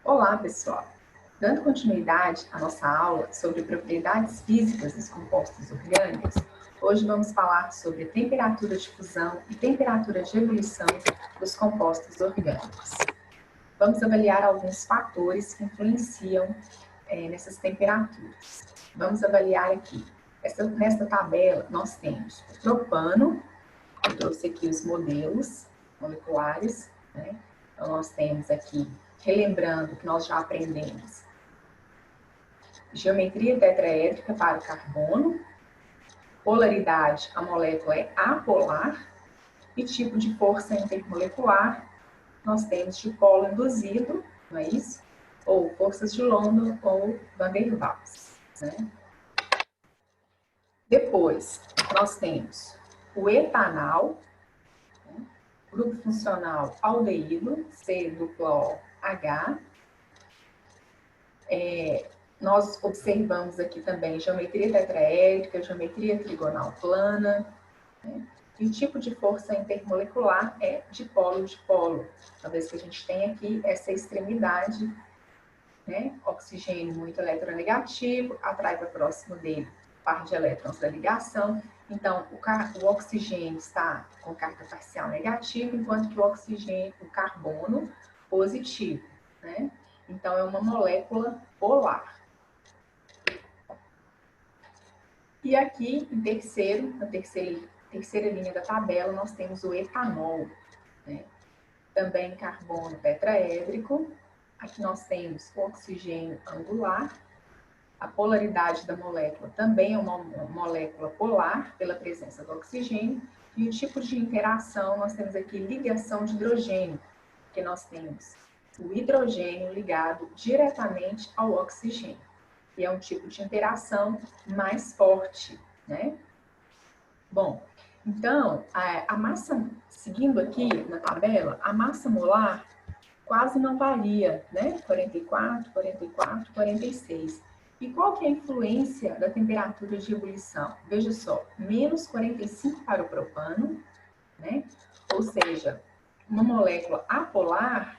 Olá, pessoal! Dando continuidade à nossa aula sobre propriedades físicas dos compostos orgânicos, hoje vamos falar sobre temperatura de fusão e temperatura de ebulição dos compostos orgânicos. Vamos avaliar alguns fatores que influenciam nessas temperaturas. Vamos avaliar aqui. Nesta tabela, nós temos o propano, eu trouxe aqui os modelos moleculares, né? Então, nós temos aqui, relembrando que nós já aprendemos, geometria tetraédrica para o carbono, polaridade, a molécula é apolar, e tipo de força intermolecular, nós temos dipolo induzido, não é isso? Ou forças de London ou Van der Waals, né? Depois, nós temos o etanal, né? Grupo funcional aldeído, C-duplo-H. Nós observamos aqui também geometria tetraédrica, geometria trigonal plana, né? E o tipo de força intermolecular é dipolo-dipolo. Uma vez que a gente tem aqui essa extremidade, né? Oxigênio muito eletronegativo, atrai para próximo dele par de elétrons da ligação. Então, o oxigênio está com carga parcial negativa, enquanto que o carbono, positivo, né? Então, é uma molécula polar. E aqui, na terceira linha da tabela, nós temos o etanol, né? Também carbono tetraédrico. Aqui nós temos o oxigênio angular. A polaridade da molécula também é uma molécula polar, pela presença do oxigênio. E o tipo de interação, nós temos aqui ligação de hidrogênio, porque nós temos o hidrogênio ligado diretamente ao oxigênio. E é um tipo de interação mais forte, né? Bom, então, a massa, seguindo aqui na tabela, a massa molar quase não varia, né? 44, 44, 46. E qual que é a influência da temperatura de ebulição? Veja só, menos 45 para o propano, né? Ou seja, uma molécula apolar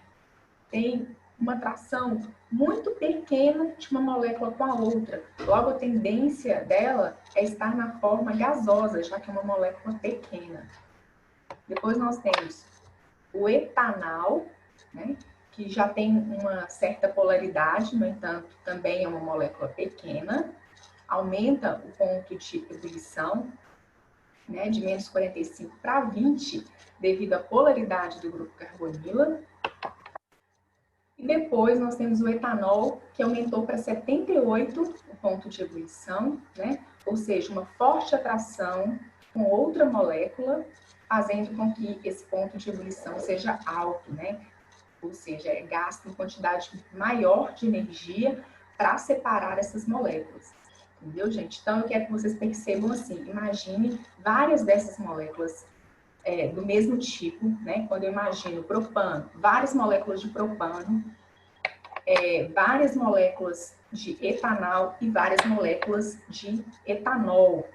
tem uma atração muito pequena de uma molécula com a outra. Logo, a tendência dela é estar na forma gasosa, já que é uma molécula pequena. Depois nós temos o etanal, né, que já tem uma certa polaridade, no entanto, também é uma molécula pequena. Aumenta o ponto de ebulição, né, de menos 45 para 20, devido à polaridade do grupo carbonila. E depois nós temos o etanol, que aumentou para 78 o ponto de ebulição, né? Ou seja, uma forte atração com outra molécula, fazendo com que esse ponto de ebulição seja alto, né? Ou seja, é gasto em quantidade maior de energia para separar essas moléculas. Entendeu, gente? Então, eu quero que vocês percebam assim, imagine várias dessas moléculas do mesmo tipo, né? Quando eu imagino propano, várias moléculas de propano, várias moléculas de etanol e várias moléculas de etanol,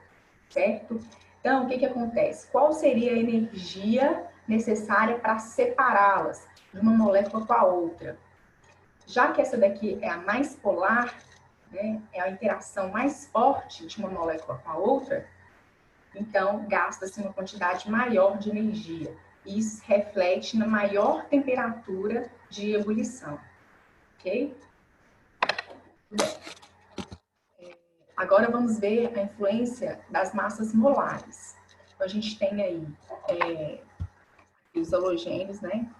certo? Então, o que acontece? Qual seria a energia necessária para separá-las de uma molécula com a outra? Já que essa daqui é a mais polar, né? É a interação mais forte de uma molécula com a outra, então, gasta-se uma quantidade maior de energia. Isso reflete na maior temperatura de ebulição. Ok? Agora vamos ver a influência das massas molares. Então, a gente tem aí os halogênios, né?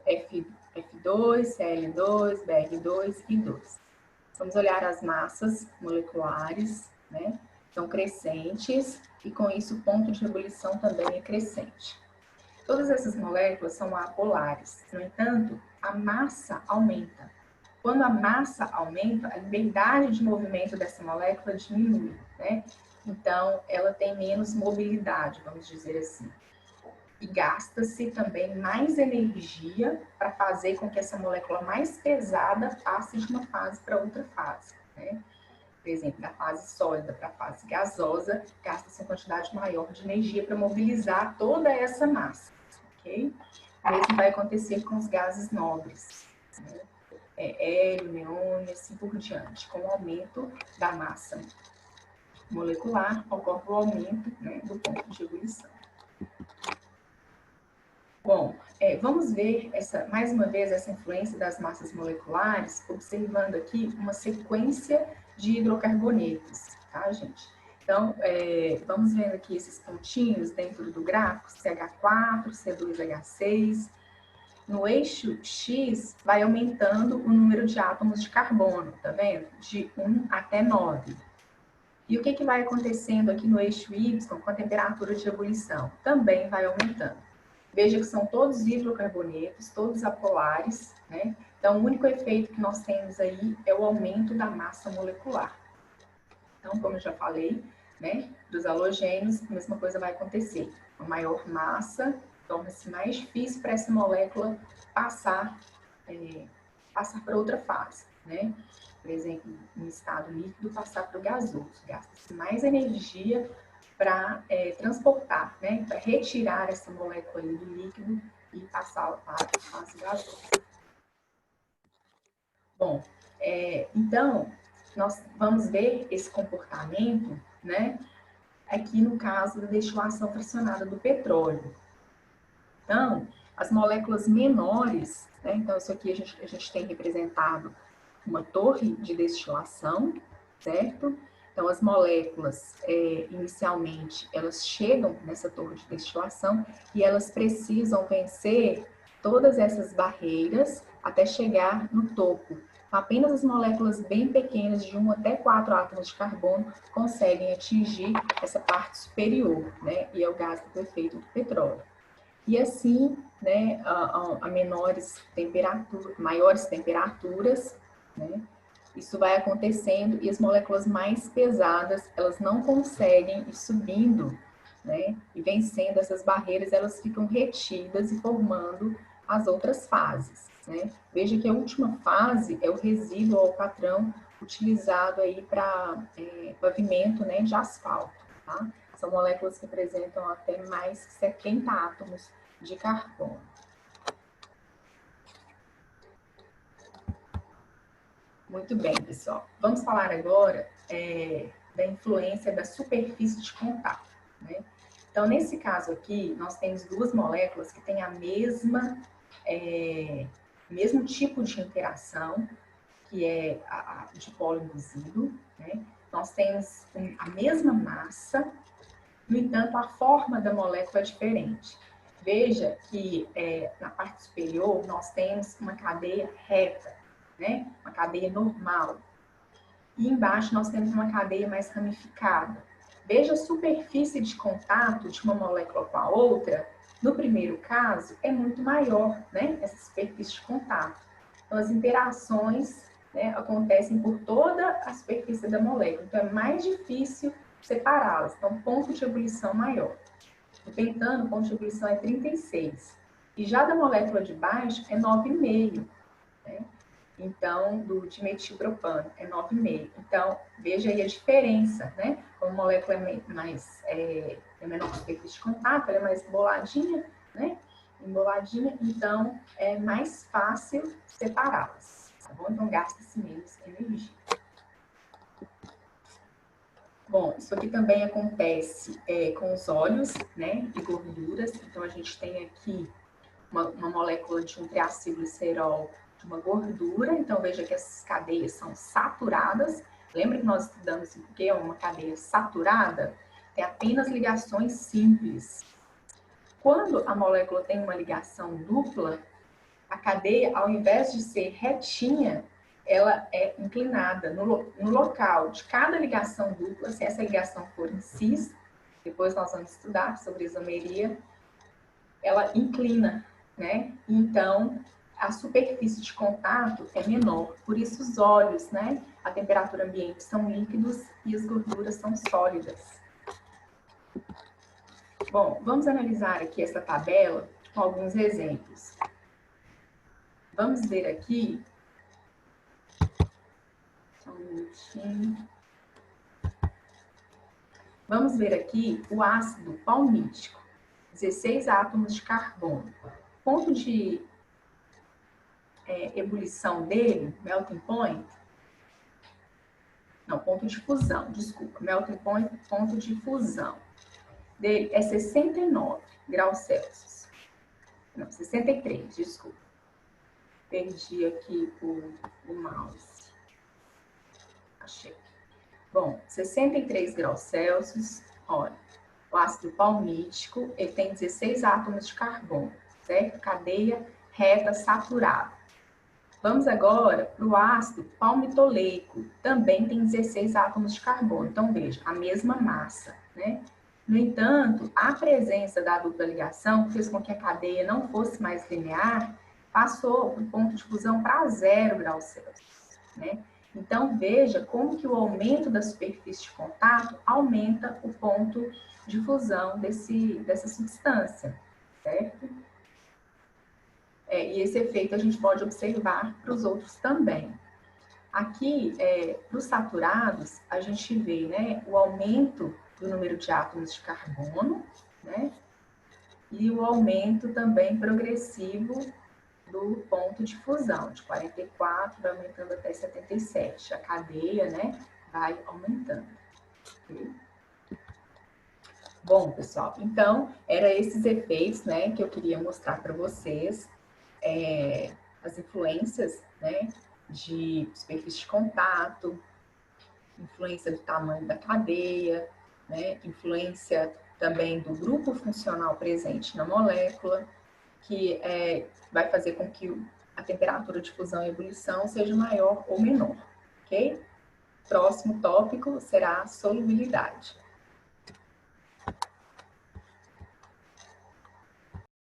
F2, Cl2, Br2 e 2. Vamos olhar as massas moleculares, né? São crescentes e com isso o ponto de ebulição também é crescente. Todas essas moléculas são apolares, no entanto, a massa aumenta. Quando a massa aumenta, a liberdade de movimento dessa molécula diminui, né? Então, ela tem menos mobilidade, vamos dizer assim. E gasta-se também mais energia para fazer com que essa molécula mais pesada passe de uma fase para outra fase, né? Por exemplo, da fase sólida para a fase gasosa, gasta-se uma quantidade maior de energia para mobilizar toda essa massa, ok? O mesmo vai acontecer com os gases nobres, né? hélio, neon e assim por diante. Com o aumento da massa molecular, ocorre o aumento, né, do ponto de ebulição. Bom, vamos ver mais uma vez essa influência das massas moleculares, observando aqui uma sequência de hidrocarbonetos, tá, gente? Então, vamos vendo aqui esses pontinhos dentro do gráfico, CH4, C2H6. No eixo X, vai aumentando o número de átomos de carbono, tá vendo? De 1 até 9. E o que vai acontecendo aqui no eixo Y com a temperatura de ebulição? Também vai aumentando. Veja que são todos hidrocarbonetos, todos apolares, né? Então, o único efeito que nós temos aí é o aumento da massa molecular. Então, como eu já falei, né, dos halogênios, a mesma coisa vai acontecer. Uma maior massa, torna-se mais difícil para essa molécula passar para outra fase, né? Por exemplo, em estado líquido, passar para o gasoso. Gasta-se mais energia para transportar, né? Para retirar essa molécula do líquido e passá-la para a fase gasosa. Bom, então, nós vamos ver esse comportamento, né? Aqui no caso da destilação fracionada do petróleo. Então, as moléculas menores, né? Então, isso aqui a gente tem representado uma torre de destilação, certo? Então, as moléculas, inicialmente, elas chegam nessa torre de destilação e elas precisam vencer todas essas barreiras até chegar no topo. Apenas as moléculas bem pequenas, de 1 até 4 átomos de carbono, conseguem atingir essa parte superior, né? E é o gás do efeito do petróleo. E assim, né, a maiores temperaturas, né, isso vai acontecendo e as moléculas mais pesadas, elas não conseguem ir subindo, né, e vencendo essas barreiras, elas ficam retidas e formando as outras fases, né. Veja que a última fase é o resíduo ou patrão utilizado aí para pavimento, né, de asfalto, tá? São moléculas que apresentam até mais de 70 átomos de carbono. Muito bem, pessoal. Vamos falar agora da influência da superfície de contato, né? Então, nesse caso aqui, nós temos duas moléculas que têm mesmo tipo de interação, que é a dipolo induzido, né? Nós temos a mesma massa, no entanto, a forma da molécula é diferente. Veja que na parte superior nós temos uma cadeia reta, né? Uma cadeia normal. E embaixo nós temos uma cadeia mais ramificada. Veja a superfície de contato de uma molécula com a outra. No primeiro caso, é muito maior, né? Essa superfície de contato. Então, as interações, né, acontecem por toda a superfície da molécula. Então, é mais difícil separá-las. Então, ponto de ebulição maior. O pentano, o ponto de ebulição é 36. E já da molécula de baixo é 9,5. Né? Então, do dimetilpropano é 9,5. Então, veja aí a diferença, né? Como a molécula é menor superfície de contato, ela é mais boladinha, né? Emboladinha, então é mais fácil separá-las, tá bom? Então, gasta-se menos energia. Bom, isso aqui também acontece com os óleos, né, e gorduras. Então, a gente tem aqui uma molécula de um triacilglicerol de uma gordura. Então, veja que essas cadeias são saturadas. Lembra que nós estudamos o que é uma cadeia saturada? Tem apenas ligações simples. Quando a molécula tem uma ligação dupla, a cadeia, ao invés de ser retinha, ela é inclinada no local de cada ligação dupla. Se essa ligação for em cis, depois nós vamos estudar sobre isomeria, ela inclina, né? Então, a superfície de contato é menor. Por isso, os óleos, né, a temperatura ambiente são líquidos e as gorduras são sólidas. Bom, vamos analisar aqui essa tabela com alguns exemplos. Vamos ver aqui. Só um minutinho. Vamos ver aqui o ácido palmítico. 16 átomos de carbono. Ponto de ebulição dele, melting point, não, ponto de fusão, desculpa, melting point, ponto de fusão dele é 69 graus Celsius. Não, 63, desculpa. Perdi aqui o mouse. Achei. Bom, 63 graus Celsius, olha, o ácido palmítico, ele tem 16 átomos de carbono, certo? Cadeia reta saturada. Vamos agora para o ácido palmitoleico, também tem 16 átomos de carbono. Então, veja, a mesma massa, né? No entanto, a presença da dupla ligação fez com que a cadeia não fosse mais linear, passou para o ponto de fusão para 0 graus Celsius, né? Então, veja como que o aumento da superfície de contato aumenta o ponto de fusão dessa substância, certo? E esse efeito a gente pode observar para os outros também. Aqui, para os saturados, a gente vê, né, o aumento do número de átomos de carbono, né, e o aumento também progressivo do ponto de fusão, de 44 vai aumentando até 77. A cadeia, né, vai aumentando. Okay? Bom, pessoal, então, eram esses efeitos, né, que eu queria mostrar para vocês. As influências, né, de superfície de contato, influência do tamanho da cadeia, né, influência também do grupo funcional presente na molécula, que vai fazer com que a temperatura de fusão e ebulição seja maior ou menor, ok? Próximo tópico será a solubilidade.